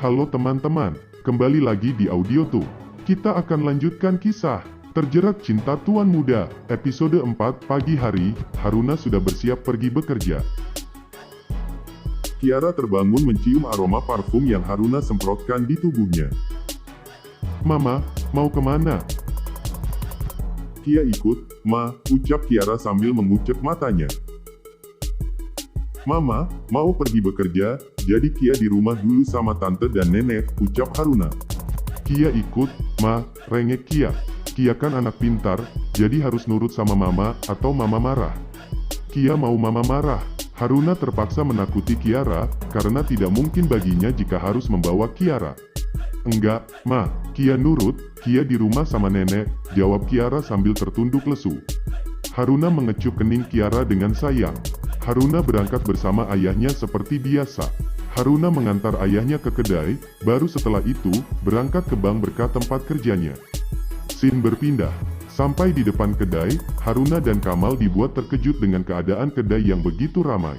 Halo teman-teman, kembali lagi di Audio Tuh. Kita akan lanjutkan kisah Terjerat Cinta Tuan Muda, episode 4. Pagi hari, Haruna sudah bersiap pergi bekerja. Kiara terbangun mencium aroma parfum yang Haruna semprotkan di tubuhnya. Mama, mau kemana? Kia ikut, Ma, ucap Kiara sambil mengucek matanya. Mama, mau pergi bekerja, jadi Kia di rumah dulu sama tante dan nenek, ucap Haruna. Kia ikut, Ma, rengek Kia. Kia kan anak pintar, jadi harus nurut sama mama, atau mama marah. Kia mau mama marah. Haruna terpaksa menakuti Kiara, karena tidak mungkin baginya jika harus membawa Kiara. Enggak, Ma, Kia nurut, Kia di rumah sama nenek, jawab Kiara sambil tertunduk lesu. Haruna mengecup kening Kiara dengan sayang. Haruna berangkat bersama ayahnya seperti biasa. Haruna mengantar ayahnya ke kedai, baru setelah itu, berangkat ke bank berkat tempat kerjanya. Scene berpindah. Sampai di depan kedai, Haruna dan Kamal dibuat terkejut dengan keadaan kedai yang begitu ramai.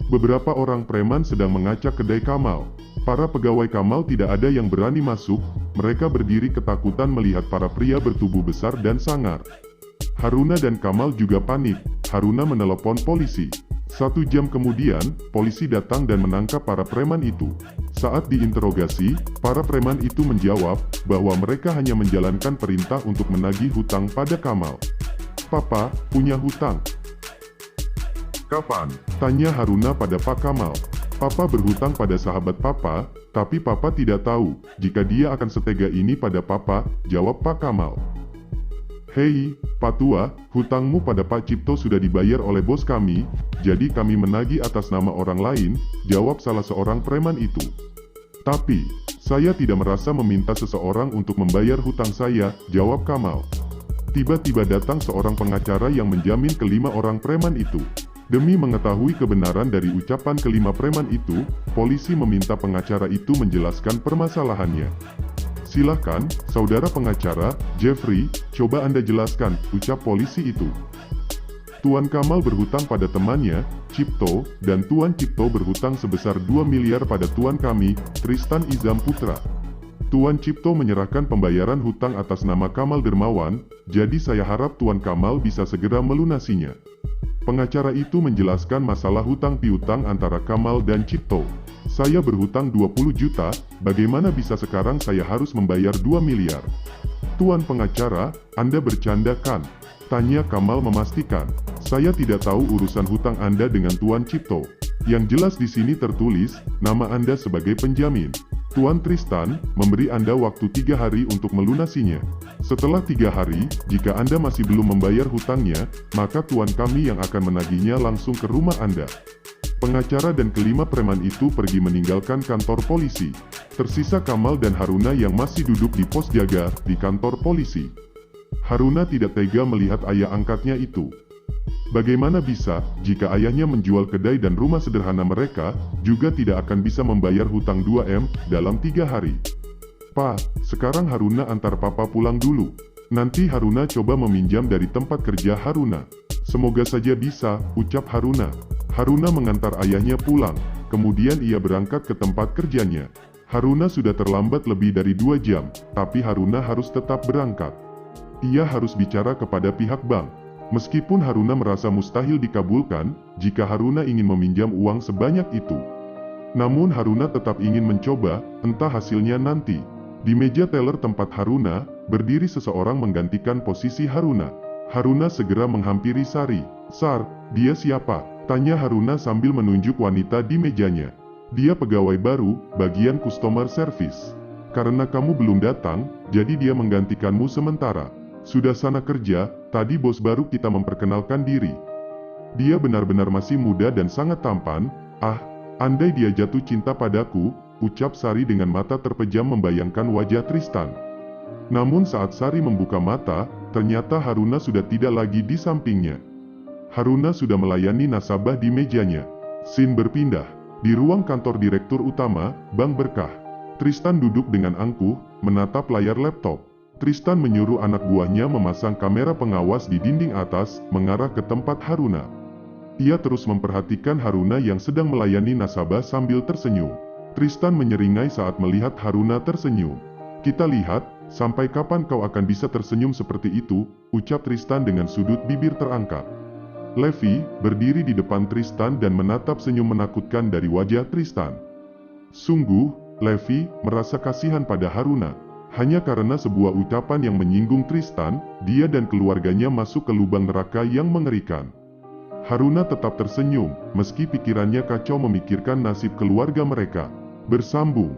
Beberapa orang preman sedang mengacak kedai Kamal. Para pegawai Kamal tidak ada yang berani masuk, mereka berdiri ketakutan melihat para pria bertubuh besar dan sangar. Haruna dan Kamal juga panik. Haruna menelepon polisi. 1 jam kemudian, polisi datang dan menangkap para preman itu. Saat diinterogasi, para preman itu menjawab bahwa mereka hanya menjalankan perintah untuk menagih hutang pada Kamal. Papa, punya hutang. Kapan? Tanya Haruna pada Pak Kamal. Papa berhutang pada sahabat Papa, tapi Papa tidak tahu jika dia akan setega ini pada Papa, jawab Pak Kamal. Hei, Pak Tua, hutangmu pada Pak Cipto sudah dibayar oleh bos kami, jadi kami menagih atas nama orang lain, jawab salah seorang preman itu. Tapi, saya tidak merasa meminta seseorang untuk membayar hutang saya, jawab Kamal. Tiba-tiba datang seorang pengacara yang menjamin kelima orang preman itu. Demi mengetahui kebenaran dari ucapan kelima preman itu, polisi meminta pengacara itu menjelaskan permasalahannya. Silahkan, saudara pengacara, Jeffrey, coba Anda jelaskan, ucap polisi itu. Tuan Kamal berhutang pada temannya, Cipto, dan Tuan Cipto berhutang sebesar 2 miliar pada tuan kami, Tristan Izam Putra. Tuan Cipto menyerahkan pembayaran hutang atas nama Kamal Dermawan, jadi saya harap Tuan Kamal bisa segera melunasinya. Pengacara itu menjelaskan masalah hutang piutang antara Kamal dan Cipto. Saya berhutang 20 juta, bagaimana bisa sekarang saya harus membayar 2 miliar? Tuan pengacara, Anda bercanda kan? Tanya Kamal memastikan. Saya tidak tahu urusan hutang Anda dengan Tuan Cipto. Yang jelas di sini tertulis, nama Anda sebagai penjamin. Tuan Tristan, memberi Anda waktu 3 hari untuk melunasinya. Setelah 3 hari, jika Anda masih belum membayar hutangnya, maka tuan kami yang akan menagihnya langsung ke rumah Anda. Pengacara dan kelima preman itu pergi meninggalkan kantor polisi. Tersisa Kamal dan Haruna yang masih duduk di pos jaga di kantor polisi. Haruna tidak tega melihat ayah angkatnya itu. Bagaimana bisa, jika ayahnya menjual kedai dan rumah sederhana mereka, juga tidak akan bisa membayar hutang 2M dalam 3 hari. Pak, sekarang Haruna antar Papa pulang dulu. Nanti Haruna coba meminjam dari tempat kerja Haruna. Semoga saja bisa, ucap Haruna. Haruna mengantar ayahnya pulang, kemudian ia berangkat ke tempat kerjanya. Haruna sudah terlambat lebih dari 2 jam, tapi Haruna harus tetap berangkat. Ia harus bicara kepada pihak bank. Meskipun Haruna merasa mustahil dikabulkan, jika Haruna ingin meminjam uang sebanyak itu. Namun Haruna tetap ingin mencoba, entah hasilnya nanti. Di meja teller tempat Haruna, berdiri seseorang menggantikan posisi Haruna. Haruna segera menghampiri Sari. Sar, dia siapa? Tanya Haruna sambil menunjuk wanita di mejanya. Dia pegawai baru, bagian customer service. Karena kamu belum datang, jadi dia menggantikanmu sementara. Sudah sana kerja, tadi bos baru kita memperkenalkan diri. Dia benar-benar masih muda dan sangat tampan. Ah, andai dia jatuh cinta padaku, ucap Sari dengan mata terpejam membayangkan wajah Tristan. Namun saat Sari membuka mata, ternyata Haruna sudah tidak lagi di sampingnya. Haruna sudah melayani nasabah di mejanya. Scene berpindah. Di ruang kantor direktur utama, Bank Berkah. Tristan duduk dengan angkuh, menatap layar laptop. Tristan menyuruh anak buahnya memasang kamera pengawas di dinding atas, mengarah ke tempat Haruna. Ia terus memperhatikan Haruna yang sedang melayani nasabah sambil tersenyum. Tristan menyeringai saat melihat Haruna tersenyum. Kita lihat, sampai kapan kau akan bisa tersenyum seperti itu, ucap Tristan dengan sudut bibir terangkat. Levi berdiri di depan Tristan dan menatap senyum menakutkan dari wajah Tristan. Sungguh, Levi merasa kasihan pada Haruna. Hanya karena sebuah ucapan yang menyinggung Tristan, dia dan keluarganya masuk ke lubang neraka yang mengerikan. Haruna tetap tersenyum, meski pikirannya kacau memikirkan nasib keluarga mereka. Bersambung.